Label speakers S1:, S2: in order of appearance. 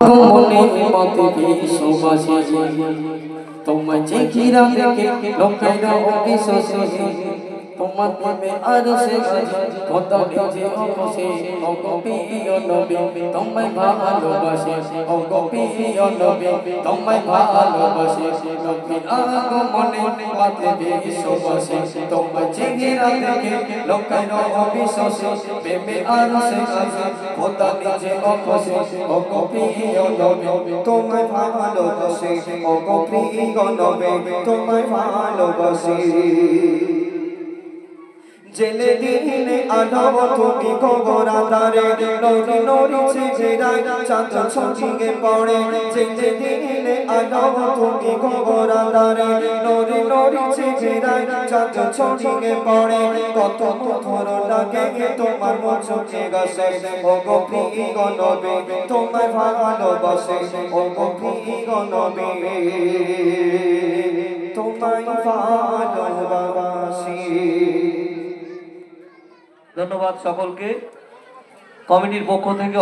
S1: মনে মতে বিশ্ববাসী তোমায় চিঠিরা দেখে লোকেরা অবিশ্বাসী তোমার প্রেমে আর সে খোদা নিজে অপসে ও গোপীয় নবী তোমায় ভালোবাসে ও গোপীয় নবী তোমায় ভালোবাসে নবী আগমনে মাতে বিশ্ববাসী তোমায় চিঠিরা দেখে লোকেরা অবিশ্বাসী প্রেমে আর সে খোদা নিজে অপসে ও গোপীয় নবী তোমায় ভালোবাসে ও গোপীয় নবী তোমায় ভালোবাসে জেলে দিনে আলো তুমি খবর আধারে নরি নরি চেহারায় চাঁদ ছড়িয়ে পড়ে জেলে দিনে আলো তুমি খবর আধারে নরি নরি চেহারায় চাঁদ ছড়িয়ে পড়ে কত মধুর লাগে তোমার চোখে গাছে ও গো প্রিয় নবী তোমায় ভালোবাসে ও গো প্রিয় নবী তোমায় ভালোবাসি।
S2: ধন্যবাদ সকলকে কমিটির পক্ষ থেকে।